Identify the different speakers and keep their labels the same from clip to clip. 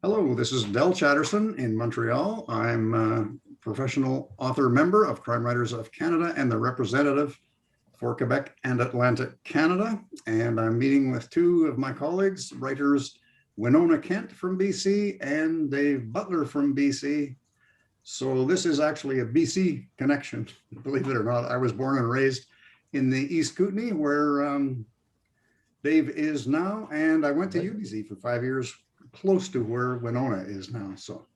Speaker 1: Hello, this is Del Chatterson in Montreal. I'm a professional author member of Crime Writers of Canada and the representative for Quebec and Atlantic Canada. And I'm meeting with two of my colleagues, writers Winona Kent from BC and Dave Butler from BC. So this is actually a BC connection, believe it or not. I was born and raised in the East Kootenay where Dave is now, and I went to UBC for 5 years, close to where Winona is now. So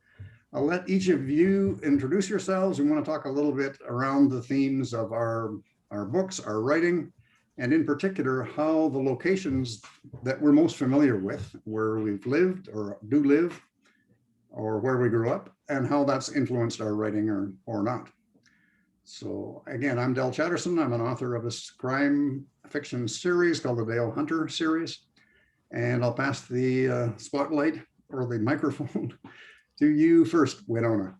Speaker 1: I'll let each of you introduce yourselves. We want to talk a little bit around the themes of our books, our writing, and in particular, how the locations that we're most familiar with, where we've lived or do live, or where we grew up, and how that's influenced our writing or not. So again, I'm Del Chatterson. I'm an author of a crime fiction series called the Dale Hunter series. And I'll pass the spotlight or the microphone to you first, Winona.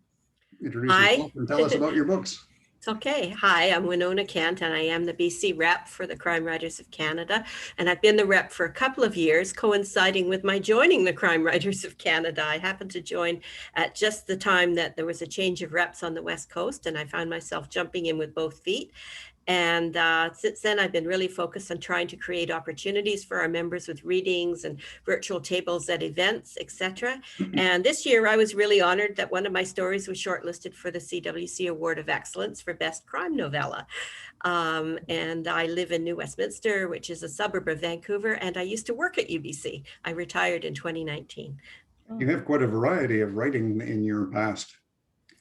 Speaker 1: Introduce yourself and tell us about your books.
Speaker 2: It's okay. Hi, I'm Winona Kent, and I am the BC rep for the Crime Writers of Canada. And I've been the rep for a couple of years, coinciding with my joining the Crime Writers of Canada. I happened to join at just the time that there was a change of reps on the West Coast, and I found myself jumping in with both feet. And since then, I've been really focused on trying to create opportunities for our members with readings and virtual tables at events, etc. And this year, I was really honored that one of my stories was shortlisted for the CWC Award of Excellence for Best Crime Novella. And I live in New Westminster, which is a suburb of Vancouver, and I used to work at UBC. I retired in 2019.
Speaker 1: You have quite a variety of writing in your past.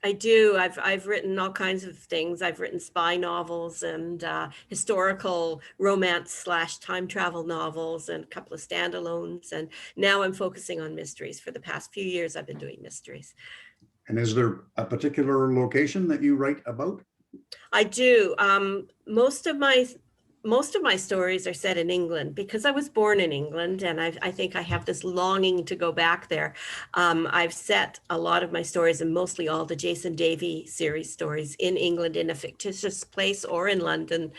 Speaker 2: I do. I've written all kinds of things. I've written spy novels and historical romance / time travel novels and a couple of standalones. And now I'm focusing on mysteries. For the past few years, I've been doing mysteries.
Speaker 1: And is there a particular location that you write about?
Speaker 2: I do. Most of my stories are set in England because I was born in England, and I think I have this longing to go back there. I've set a lot of my stories, and mostly all the Jason Davey series stories, in England in a fictitious place or in London.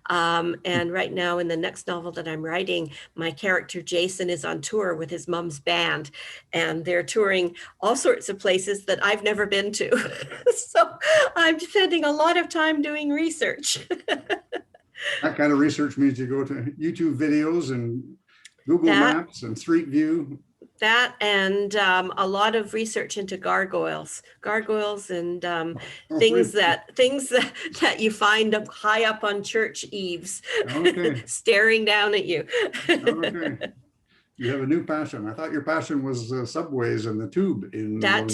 Speaker 2: And right now in the next novel that I'm writing, my character Jason is on tour with his mom's band, and they're touring all sorts of places that I've never been to. So I'm spending a lot of time doing research.
Speaker 1: That kind of research means you go to YouTube videos and Google Maps and Street View.
Speaker 2: That and a lot of research into gargoyles and things that you find up high up on church eaves, staring down at you.
Speaker 1: Okay. You have a new passion. I thought your passion was subways and the tube.
Speaker 2: That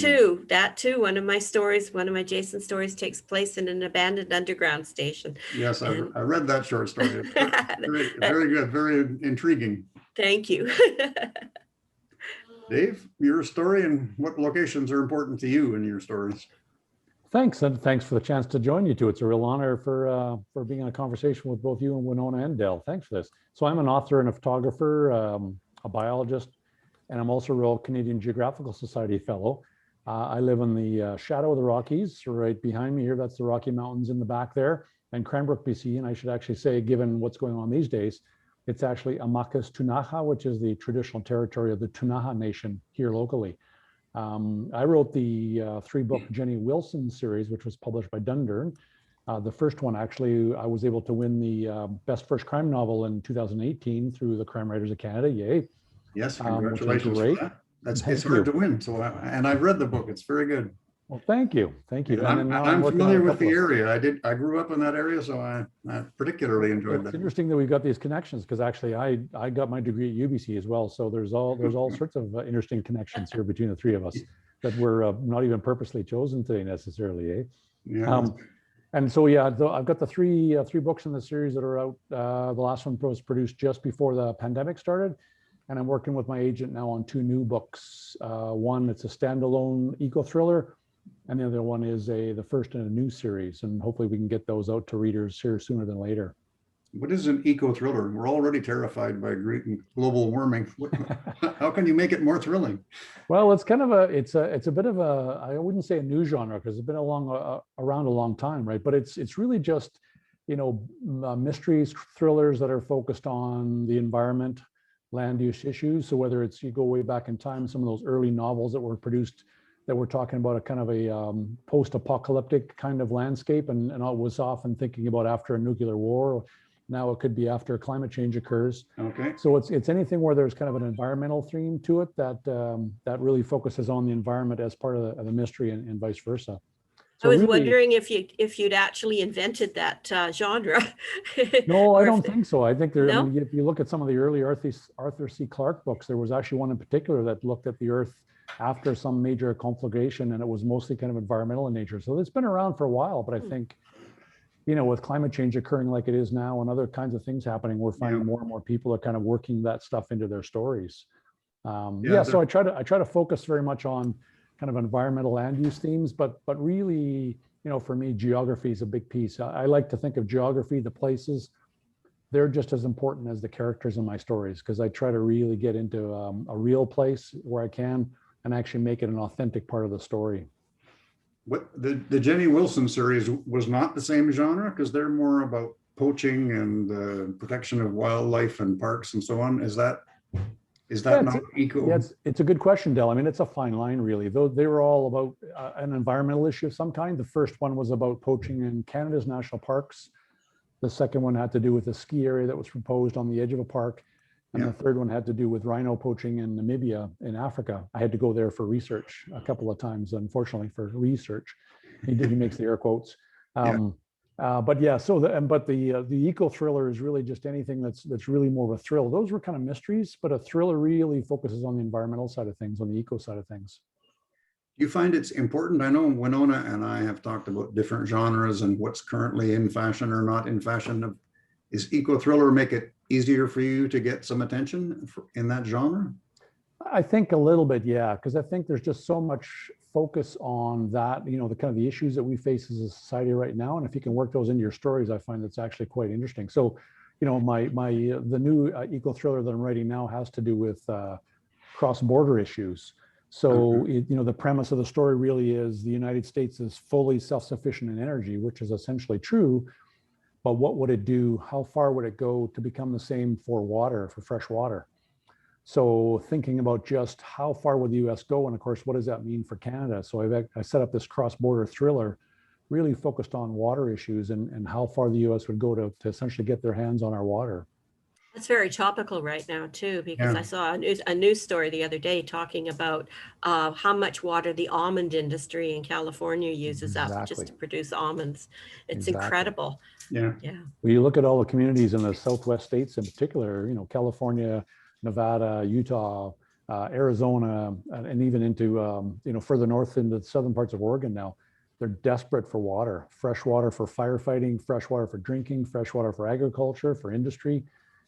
Speaker 2: too. One of my Jason stories takes place in an abandoned underground station.
Speaker 1: Yes, I read that short story. Very good, very intriguing.
Speaker 2: Thank you.
Speaker 1: Dave, your story and what locations are important to you in your stories?
Speaker 3: Thanks, and thanks for the chance to join you too. It's a real honor for being in a conversation with both you and Winona and Del. Thanks for this. So I'm an author and a photographer, a biologist, and I'm also a Royal Canadian Geographical Society fellow. I live in the shadow of the Rockies, right behind me here. That's the Rocky Mountains in the back there, and Cranbrook, BC. And I should actually say, given what's going on these days, it's actually Amakas Tunaha, which is the traditional territory of the Tunaha Nation here locally. I wrote the 3-book Jenny Wilson series, which was published by Dundurn. The first one, actually, I was able to win the Best First Crime Novel in 2018 through the Crime Writers of Canada. Yay.
Speaker 1: Yes, congratulations for that. It's hard to win. So, and I've read the book. It's very good.
Speaker 3: Well, thank you. Thank you.
Speaker 1: And I'm familiar with the area. I grew up in that area, so I particularly enjoyed that.
Speaker 3: It's interesting that we've got these connections, because actually I got my degree at UBC as well. So there's all sorts of interesting connections here between the three of us that were not even purposely chosen today necessarily, eh?
Speaker 1: Yeah.
Speaker 3: And so, yeah, I've got the three books in the series that are out. The last one was produced just before the pandemic started. And I'm working with my agent now on 2 new books. One, it's a standalone eco-thriller. And the other one is the first in a new series. And hopefully we can get those out to readers here sooner than later.
Speaker 1: What is an eco-thriller? We're already terrified by global warming. How can you make it more thrilling?
Speaker 3: Well, it's kind of it's a bit of a, I wouldn't say a new genre, because it's been around a long time, right? But it's really just, mysteries, thrillers that are focused on the environment, land use issues. So whether it's, you go way back in time, some of those early novels that were produced that were talking about a kind of a post-apocalyptic kind of landscape, and I was often thinking about after a nuclear war. Now it could be after climate change occurs.
Speaker 1: Okay.
Speaker 3: So it's anything where there's kind of an environmental theme to it that that really focuses on the environment as part of the mystery, and vice versa.
Speaker 2: I was wondering if you'd actually invented that genre.
Speaker 3: No, I
Speaker 2: Or
Speaker 3: don't think so. I think there,
Speaker 2: No?
Speaker 3: I mean, if you look at some of the early Arthur C. Clarke books, there was actually one in particular that looked at the Earth after some major conflagration, and it was mostly kind of environmental in nature. So it's been around for a while, but I think, you know, with climate change occurring like it is now and other kinds of things happening, we're finding more and more people are kind of working that stuff into their stories. So I try to focus very much on kind of environmental land use themes, but really, you know, for me, geography is a big piece. I like to think of geography, the places, they're just as important as the characters in my stories, because I try to really get into a real place where I can and actually make it an authentic part of the story.
Speaker 1: What the Jenny Wilson series was not the same genre, because they're more about poaching and protection of wildlife and parks and so on. Is that not eco?
Speaker 3: Yeah, it's a good question, Del. I mean, it's a fine line, really. Though they were all about an environmental issue of some kind. The first one was about poaching in Canada's national parks. The second one had to do with a ski area that was proposed on the edge of a park. And the third one had to do with rhino poaching in Namibia in Africa. I had to go there for research a couple of times, unfortunately, for research. He makes the air quotes. But yeah, so the eco thriller is really just anything that's really more of a thrill. Those were kind of mysteries, but a thriller really focuses on the environmental side of things, on the eco side of things.
Speaker 1: You find it's important? I know Winona and I have talked about different genres and what's currently in fashion or not in fashion. Is eco thriller make it easier for you to get some attention in that genre?
Speaker 3: I think a little bit, yeah, because I think there's just so much focus on that, you know, the kind of the issues that we face as a society right now. And if you can work those into your stories, I find that's actually quite interesting. So, you know, the new eco thriller that I'm writing now has to do with cross-border issues. So, you know, the premise of the story really is the United States is fully self-sufficient in energy, which is essentially true. But what would it do? How far would it go to become the same for water, for fresh water? So thinking about just how far would the US go? And of course, what does that mean for Canada? So I set up this cross-border thriller really focused on water issues and how far the US would go to essentially get their hands on our water.
Speaker 2: That's very topical right now too, because I saw a news story the other day talking about how much water the almond industry in California uses up just to produce almonds. It's incredible. Yeah.
Speaker 3: Well, you look at all the communities in the Southwest states in particular, you know, California, Nevada, Utah, Arizona, and even into, you know, further north into the southern parts of Oregon now. They're desperate for water, fresh water for firefighting, fresh water for drinking, fresh water for agriculture, for industry.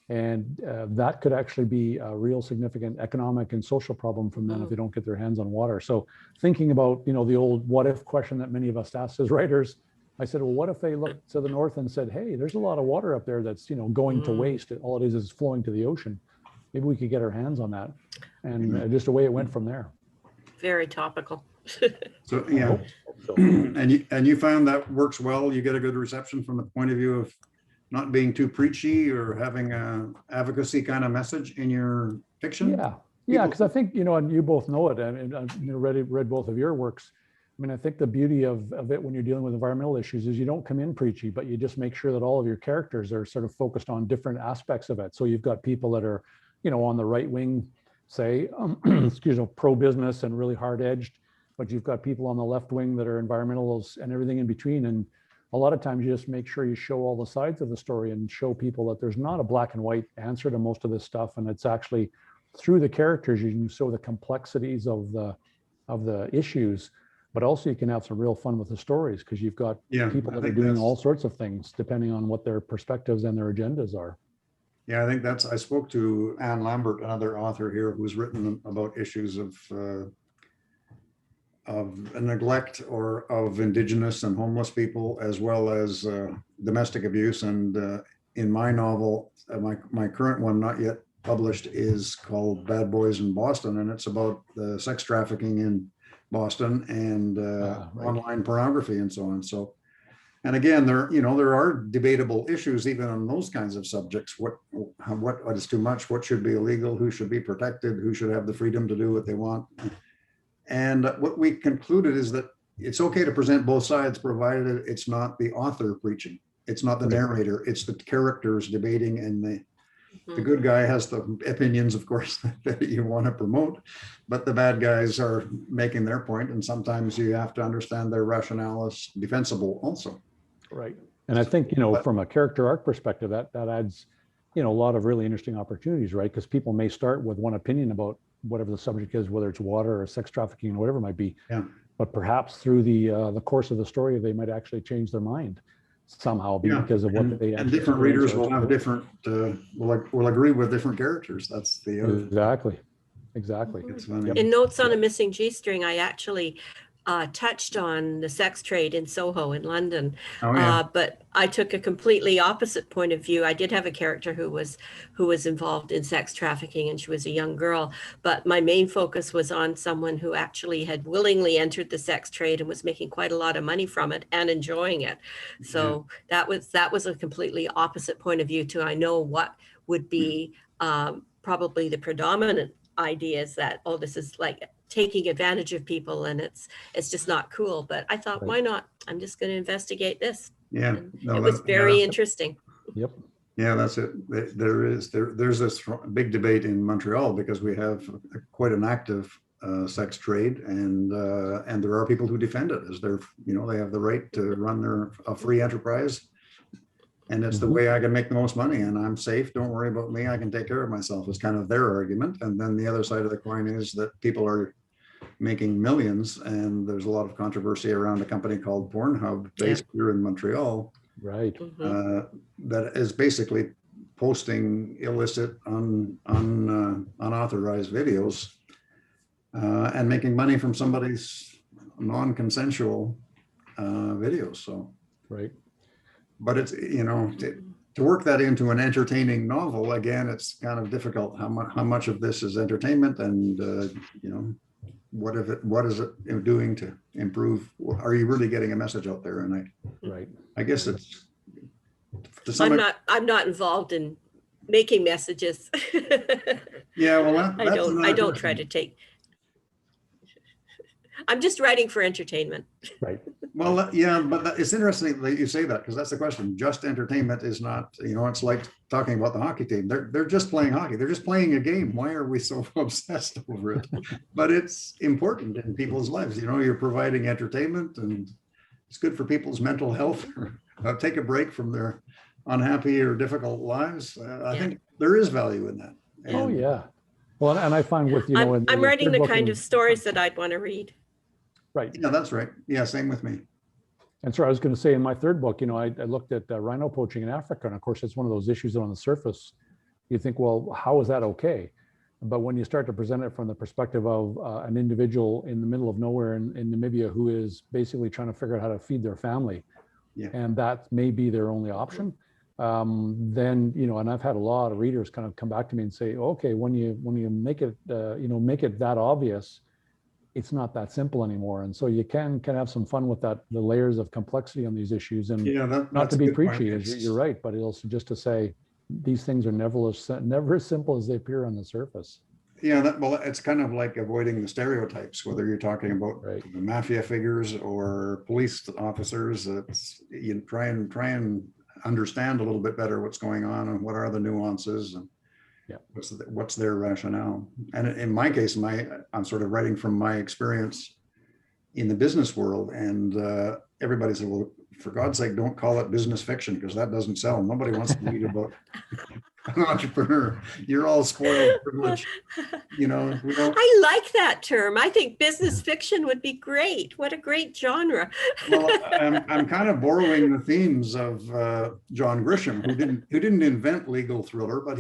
Speaker 3: And that could actually be a real significant economic and social problem from them if they don't get their hands on water. So thinking about, you know, the old what if question that many of us asked as writers, I said, well, what if they looked to the north and said, hey, there's a lot of water up there that's, you know, going to waste. All it is flowing to the ocean. Maybe we could get our hands on that. And just the way it went from there.
Speaker 2: Very topical.
Speaker 1: So, yeah. And you found that works well. You get a good reception from the point of view of not being too preachy or having a advocacy kind of message in your fiction?
Speaker 3: Yeah, because I think, you know, and you both know it, and I've read both of your works. I mean, I think the beauty of it when you're dealing with environmental issues is you don't come in preachy, but you just make sure that all of your characters are sort of focused on different aspects of it. So you've got people that are, you know, on the right wing, say, pro-business and really hard-edged, but you've got people on the left wing that are environmentalists and everything in between. And a lot of times you just make sure you show all the sides of the story and show people that there's not a black and white answer to most of this stuff. And it's actually through the characters, you can show the complexities of the issues, but also you can have some real fun with the stories because you've got people that are doing all sorts of things depending on what their perspectives and their agendas are.
Speaker 1: Yeah, I think I spoke to Anne Lambert, another author here who's written about issues of neglect or of Indigenous and homeless people, as well as domestic abuse. And in my novel, my current one, not yet published, is called Bad Boys in Boston. And it's about the sex trafficking in Boston and online pornography and so on. So And again, there are debatable issues even on those kinds of subjects. What is too much? What should be illegal? Who should be protected? Who should have the freedom to do what they want? And what we concluded is that it's okay to present both sides, provided it's not the author preaching. It's not the narrator. It's the characters debating, and the good guy has the opinions, of course, that you want to promote, but the bad guys are making their point, and sometimes you have to understand their rationale is defensible also.
Speaker 3: Right. And I think, from a character arc perspective, that adds, a lot of really interesting opportunities, right? Because people may start with one opinion about whatever the subject is, whether it's water or sex trafficking or whatever it might be.
Speaker 1: Yeah.
Speaker 3: But perhaps through the course of the story, they might actually change their mind somehow because of what they
Speaker 1: and different readers will have different will agree with different characters. That's the other.
Speaker 3: Exactly.
Speaker 1: It's funny.
Speaker 2: In Notes on a Missing G-String, I actually touched on the sex trade in Soho in London, but I took a completely opposite point of view. I did have a character who was involved in sex trafficking, and she was a young girl, but my main focus was on someone who actually had willingly entered the sex trade and was making quite a lot of money from it and enjoying it. So that was a completely opposite point of view to, I know what would be probably the predominant idea is that, oh, this is like taking advantage of people and it's just not cool. But I thought, why not? I'm just going to investigate this.
Speaker 1: Yeah.
Speaker 2: It was very interesting.
Speaker 3: Yep.
Speaker 1: Yeah, that's it. There's this big debate in Montreal because we have quite an active sex trade, and there are people who defend it as they have the right to run a free enterprise. And it's the way I can make the most money, and I'm safe. Don't worry about me. I can take care of myself is kind of their argument. And then the other side of the coin is that people are making millions, and there's a lot of controversy around a company called Pornhub based here in Montreal.
Speaker 3: Right.
Speaker 1: That is basically posting illicit, unauthorized videos and making money from somebody's non-consensual videos. So.
Speaker 3: Right.
Speaker 1: But it's, to work that into an entertaining novel, again, it's kind of difficult. How much of this is entertainment, and what is it doing to improve? Are you really getting a message out there? And I guess it's.
Speaker 2: I'm not involved in making messages.
Speaker 1: Yeah, well,
Speaker 2: I don't try to take. I'm just writing for entertainment.
Speaker 3: Right.
Speaker 1: Well, yeah, but it's interesting that you say that, because that's the question. Just entertainment is not, it's like talking about the hockey team. They're just playing hockey. They're just playing a game. Why are we so obsessed over it? But it's important in people's lives. You're providing entertainment, and it's good for people's mental health. Take a break from their unhappy or difficult lives. I think there is value in that. And,
Speaker 3: Well, and I find with,
Speaker 2: I'm writing the kind of stories that I'd want to read.
Speaker 3: Right.
Speaker 1: Yeah, that's right. Yeah, same with me.
Speaker 3: And so I was going to say, in my third book, I looked at rhino poaching in Africa. And of course, it's one of those issues that on the surface, you think, well, how is that okay? But when you start to present it from the perspective of an individual in the middle of nowhere in Namibia who is basically trying to figure out how to feed their family, and that may be their only option, then, and I've had a lot of readers kind of come back to me and say, okay, when you make it, make it that obvious, it's not that simple anymore. And so you can have some fun with that, the layers of complexity on these issues, and not to be preachy, you're right, but also just to say these things are never as simple as they appear on the surface. Yeah,
Speaker 1: well, it's kind of like avoiding the stereotypes, whether you're talking about the mafia figures or police officers. You try and understand a little bit better what's going on and what are the nuances and what's their rationale. And in my case, I'm sort of writing from my experience in the business world, and everybody said, well, for God's sake, don't call it business fiction, because that doesn't sell. Nobody wants to read about an entrepreneur. You're all spoiled, privileged. We don't.
Speaker 2: I like that term. I think business fiction would be great. What a great genre.
Speaker 1: Well, I'm kind of borrowing the themes of John Grisham, who didn't invent legal thriller, but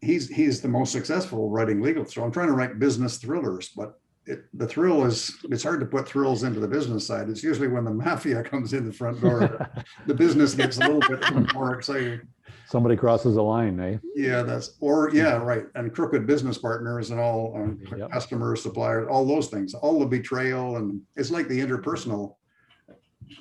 Speaker 1: he's the most successful writing legal. So I'm trying to write business thrillers, but the thrill it's hard to put thrills into the business side. It's usually when the mafia comes in the front door, the business gets a little bit more exciting.
Speaker 3: Somebody crosses a line, eh?
Speaker 1: Yeah, right. And crooked business partners and all, customers, suppliers, all those things, all the betrayal. And it's like the interpersonal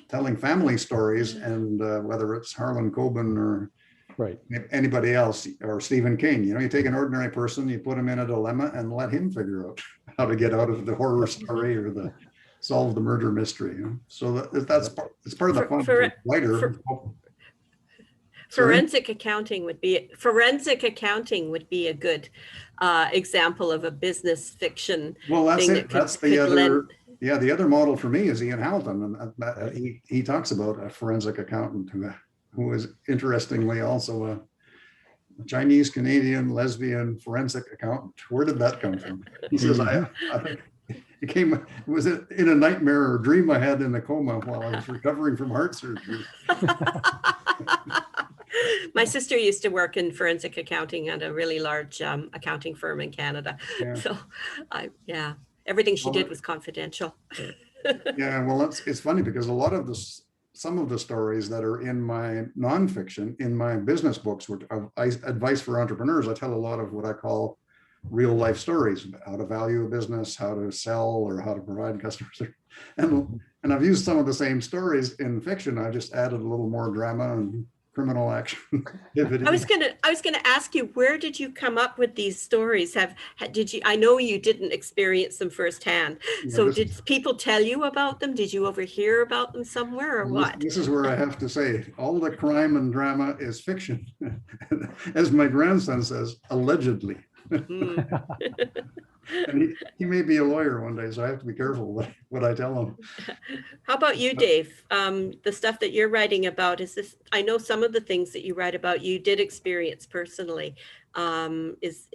Speaker 1: telling family stories, and whether it's Harlan Coben or
Speaker 3: Right.
Speaker 1: anybody else, or Stephen King, you take an ordinary person, you put him in a dilemma and let him figure out how to get out of the horror story or solve the murder mystery. So it's part of the fun. Writer.
Speaker 2: Forensic accounting would be a good example of a business fiction.
Speaker 1: Well, that's it. That's the other. Yeah, the other model for me is Ian Hamilton, and he talks about a forensic accountant who is interestingly also a Chinese Canadian lesbian forensic accountant. Where did that come from? He says, I think it was in a nightmare or dream I had in a coma while I was recovering from heart surgery.
Speaker 2: My sister used to work in forensic accounting at a really large accounting firm in Canada.
Speaker 1: Yeah.
Speaker 2: So everything she did was confidential.
Speaker 1: Yeah, well, it's funny because a lot of some of the stories that are in my nonfiction, in my business books, which advice for entrepreneurs, I tell a lot of what I call real life stories, how to value a business, how to sell, or how to provide customers. And I've used some of the same stories in fiction. I just added a little more drama and criminal action.
Speaker 2: I was gonna ask you, where did you come up with these stories? I know you didn't experience them firsthand. So did people tell you about them? Did you overhear about them somewhere, or what?
Speaker 1: This is where I have to say, all the crime and drama is fiction. As my grandson says, allegedly. And he may be a lawyer one day, so I have to be careful what I tell him.
Speaker 2: How about you, Dave? The stuff that you're writing about, I know some of the things that you write about you did experience personally. Is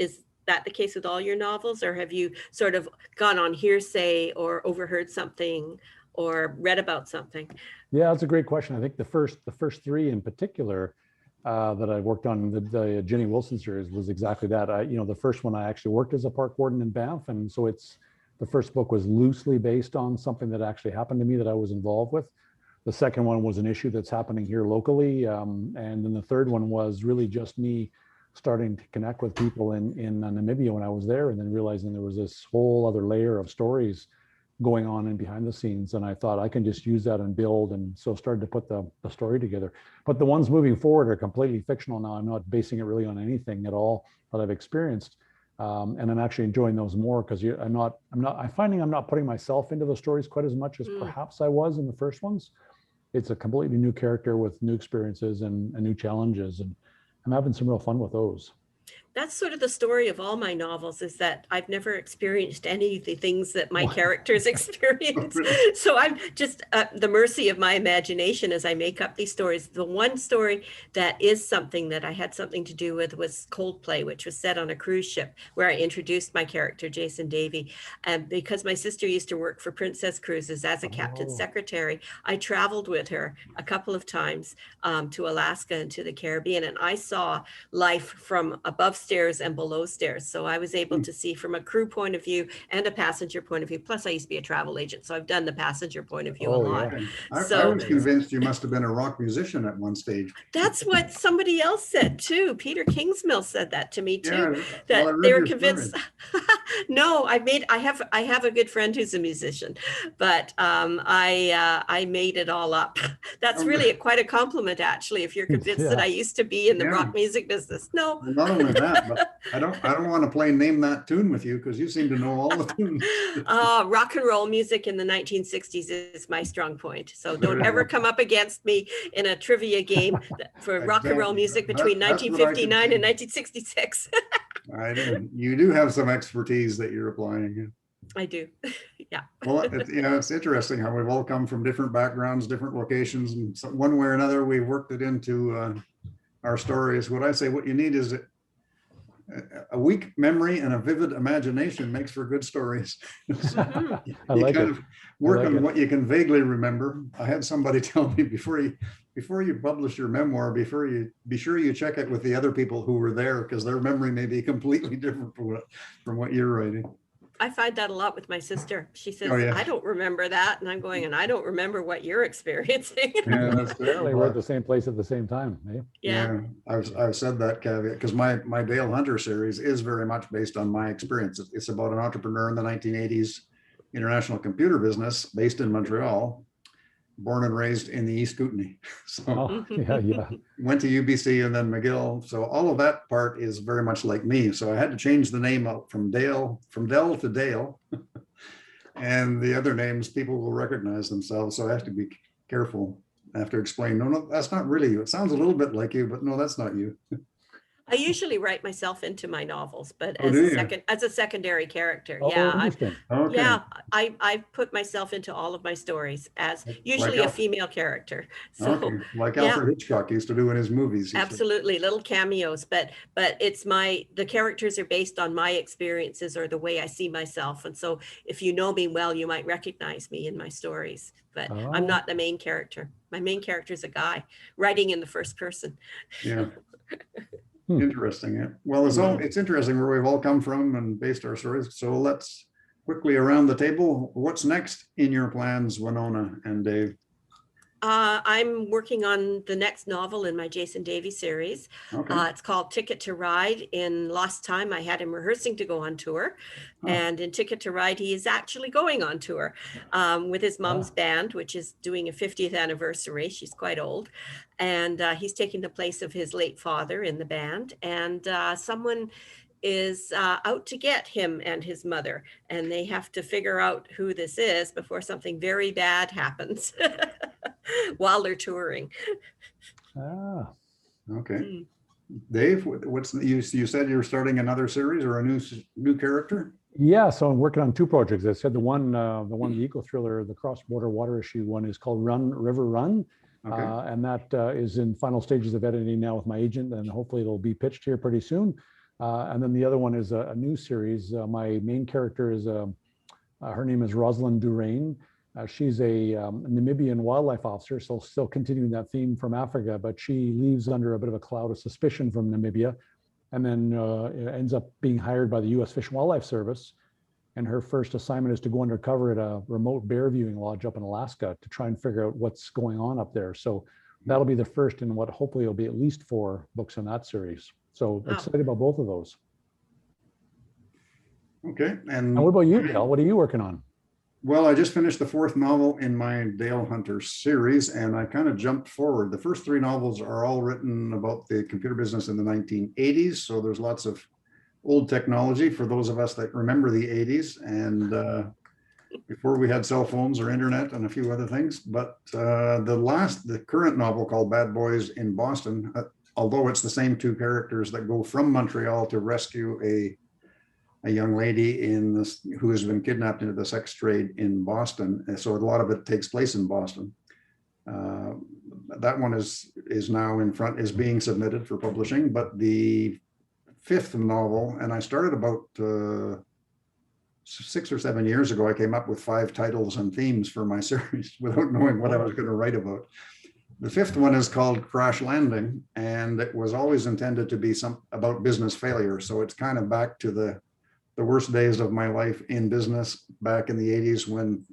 Speaker 2: that the case with all your novels, or have you sort of gone on hearsay or overheard something or read about something?
Speaker 3: Yeah, that's a great question. I think the first three in particular that I worked on, the Jenny Wilson series, was exactly that. The first one, I actually worked as a park warden in Banff, and so the first book was loosely based on something that actually happened to me that I was involved with. The second one was an issue that's happening here locally, and then the third one was really just me starting to connect with people in Namibia when I was there, and then realizing there was this whole other layer of stories going on in behind the scenes, and I thought I can just use that and build, and so started to put the story together. But the ones moving forward are completely fictional now. I'm not basing it really on anything at all that I've experienced, and I'm actually enjoying those more because I'm finding I'm not putting myself into the stories quite as much as perhaps I was in the first ones. It's a completely new character with new experiences and new challenges, and I'm having some real fun with those.
Speaker 2: That's sort of the story of all my novels, is that I've never experienced any of the things that my characters experience. So I'm just at the mercy of my imagination as I make up these stories. The one story that is something that I had something to do with was Coldplay, which was set on a cruise ship, where I introduced my character, Jason Davey. And because my sister used to work for Princess Cruises as a captain's secretary, I traveled with her a couple of times to Alaska and to the Caribbean. And I saw life from above stairs and below stairs. So I was able to see from a crew point of view and a passenger point of view. Plus I used to be a travel agent, so I've done the passenger point of view a lot.
Speaker 1: Yeah. I was convinced you must have been a rock musician at one stage.
Speaker 2: That's what somebody else said too. Peter Kingsmill said that to me too.
Speaker 1: Yeah,
Speaker 2: that they were convinced. No, I have a good friend who's a musician, but I made it all up. That's really quite a compliment, actually, if you're convinced that I used to be in the rock music business. No.
Speaker 1: Well, not only that, but I don't want to play Name That Tune with you, because you seem to know all the tunes.
Speaker 2: Rock and roll music in the 1960s is my strong point. So don't ever come up against me in a trivia game for rock and roll music between 1959 and 1966.
Speaker 1: I do. You do have some expertise that you're applying.
Speaker 2: I do. Yeah.
Speaker 1: Well, it's interesting how we've all come from different backgrounds, different locations, and so one way or another, we've worked it into our stories. What I say, what you need is a weak memory and a vivid imagination makes for good stories.
Speaker 3: I like it.
Speaker 1: Work on what you can vaguely remember. I had somebody tell me before you publish your memoir, be sure you check it with the other people who were there, because their memory may be completely different from what you're writing.
Speaker 2: I find that a lot with my sister. She says, I don't remember that. And I'm going, and I don't remember what you're experiencing.
Speaker 1: Yeah, that's
Speaker 3: Apparently we're at the same place at the same time. Eh?
Speaker 2: Yeah.
Speaker 1: I've said that caveat because my Dale Hunter series is very much based on my experience. It's about an entrepreneur in the 1980s international computer business based in Montreal. born and raised in the East Kootenay. So
Speaker 3: Oh, yeah.
Speaker 1: went to UBC and then McGill. So all of that part is very much like me. So I had to change the name out from Dell to Dale. And the other names, people will recognize themselves. So I have to be careful. I have to explain, no, that's not really you. It sounds a little bit like you, but no, that's not you.
Speaker 2: I usually write myself into my novels, but
Speaker 1: Oh, do you?
Speaker 2: as a secondary character.
Speaker 3: Oh,
Speaker 2: Yeah,
Speaker 3: interesting.
Speaker 1: Okay.
Speaker 2: yeah, I put myself into all of my stories as usually a female character. So
Speaker 1: Okay. Like
Speaker 2: yeah,
Speaker 1: Alfred Hitchcock used to do in his movies.
Speaker 2: absolutely, little cameos, but it's the characters are based on my experiences or the way I see myself. And so if you know me well, you might recognize me in my stories, but I'm
Speaker 3: Oh.
Speaker 2: not the main character. My main character is a guy writing in the first person.
Speaker 1: Yeah. Interesting. Yeah. Well, it's interesting where we've all come from and based our stories. So let's quickly around the table. What's next in your plans, Winona and Dave?
Speaker 2: I'm working on the next novel in my Jason Davies series.
Speaker 1: Okay.
Speaker 2: It's called Ticket to Ride. In Lost Time, I had him rehearsing to go on tour. And in Ticket to Ride, he is actually going on tour with his mom's band, which is doing a 50th anniversary. She's quite old. And he's taking the place of his late father in the band. And someone is out to get him and his mother, and they have to figure out who this is before something very bad happens while they're touring.
Speaker 1: Okay. Dave, you said you're starting another series or a new character?
Speaker 3: Yeah, so I'm working on two projects. I said the eco thriller, the cross-border water issue one is called Run River Run. Okay. And that is in final stages of editing now with my agent, and hopefully it'll be pitched here pretty soon. And then the other one is a new series. My main character is, her name is Rosalyn Durane. She's a Namibian wildlife officer, so still continuing that theme from Africa, but she leaves under a bit of a cloud of suspicion from Namibia, and then ends up being hired by the U.S. Fish and Wildlife Service. And her first assignment is to go undercover at a remote bear viewing lodge up in Alaska to try and figure out what's going on up there. So that'll be the first in what hopefully will be at least 4 books in that series. So excited about both of those.
Speaker 1: Okay.
Speaker 3: And what about you, Dale? What are you working on?
Speaker 1: Well, I just finished the 4th novel in my Dale Hunter series, and I kind of jumped forward. The first 3 novels are all written about the computer business in the 1980s. So there's lots of old technology for those of us that remember the 80s, and before we had cell phones or internet and a few other things. But the current novel called Bad Boys in Boston, although it's the same 2 characters that go from Montreal to rescue a young lady who has been kidnapped into the sex trade in Boston. And so a lot of it takes place in Boston. That one is now is being submitted for publishing, but the 5th novel, and I started about 6 or 7 years ago, I came up with 5 titles and themes for my series without knowing what I was going to write about. The 5th one is called Crash Landing, and it was always intended to be about business failure. So it's kind of back to the worst days of my life in business back in the 80s when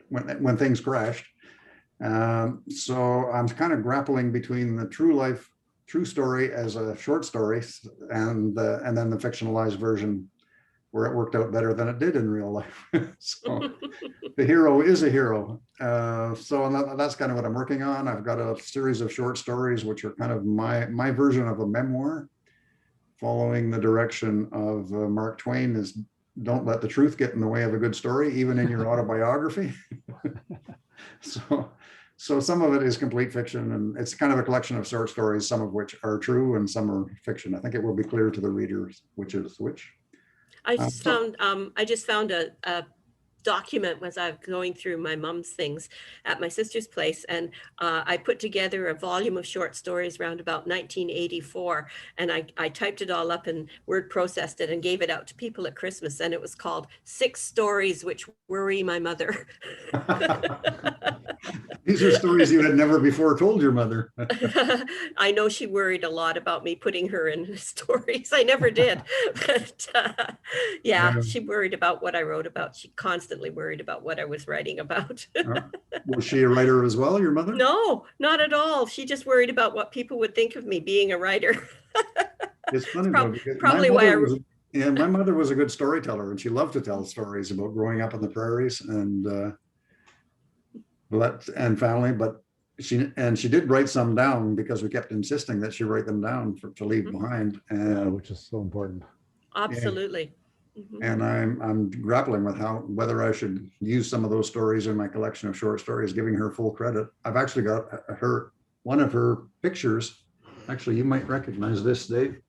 Speaker 1: when things crashed. So I'm kind of grappling between the true story as a short story and then the fictionalized version where it worked out better than it did in real life. So the hero is a hero. So that's kind of what I'm working on. I've got a series of short stories, which are kind of my version of a memoir, following the direction of Mark Twain is don't let the truth get in the way of a good story, even in your autobiography. So some of it is complete fiction, and it's kind of a collection of short stories, some of which are true and some are fiction. I think it will be clear to the readers which is which.
Speaker 2: I just found a document as I was going through my mom's things at my sister's place, and I put together a volume of short stories around about 1984, and I typed it all up and word processed it and gave it out to people at Christmas, and it was called 6 Stories Which Worry My Mother.
Speaker 1: These are stories you had never before told your mother.
Speaker 2: I know she worried a lot about me putting her in stories. I never did, but yeah, she worried about what I wrote about. She constantly worried about what I was writing about.
Speaker 1: Was she a writer as well, your mother?
Speaker 2: No, not at all. She just worried about what people would think of me being a writer.
Speaker 1: It's funny because
Speaker 2: probably why
Speaker 1: my mother was a good storyteller, and she loved to tell stories about growing up in the prairies. And and family, but she did write some down because we kept insisting that she write them down to leave behind. And
Speaker 3: which is so important.
Speaker 2: Absolutely. Mhm.
Speaker 1: and I'm grappling with whether I should use some of those stories in my collection of short stories, giving her full credit. I've actually got one of her pictures. Actually, you might recognize this, Dave.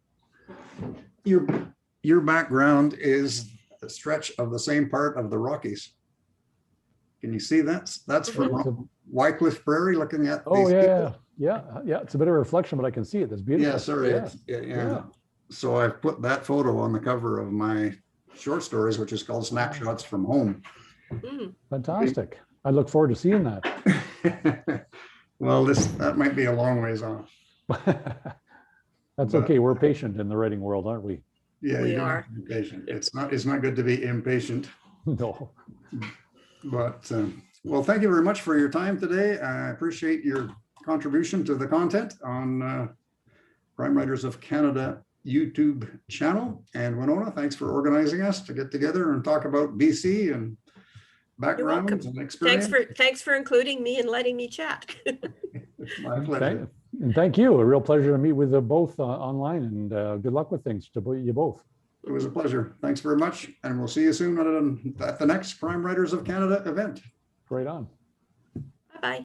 Speaker 1: Your background is a stretch of the same part of the Rockies. Can you see that? That's from Wycliffe Prairie, looking at.
Speaker 3: Oh yeah, yeah. It's a bit of a reflection, but I can see it. That's beautiful.
Speaker 1: Yeah, sorry. Yeah. So I've put that photo on the cover of my short stories, which is called Snapshots from Home.
Speaker 3: Fantastic. I look forward to seeing that.
Speaker 1: Well, that might be a long ways off.
Speaker 3: That's okay. We're patient in the writing world, aren't we?
Speaker 1: Yeah,
Speaker 2: We
Speaker 1: you don't
Speaker 2: are.
Speaker 1: have to be patient. It's not good to be impatient.
Speaker 3: No.
Speaker 1: But well, thank you very much for your time today. I appreciate your contribution to the content on Crime Writers of Canada YouTube channel. And Winona, thanks for organizing us to get together and talk about BC and backgrounds and experience.
Speaker 2: Thanks for including me and letting me chat.
Speaker 1: My pleasure.
Speaker 3: And thank you. A real pleasure to meet with both online, and good luck with things to you both.
Speaker 1: It was a pleasure. Thanks very much. And we'll see you soon at the next Crime Writers of Canada event.
Speaker 3: Right on.
Speaker 2: Bye-bye.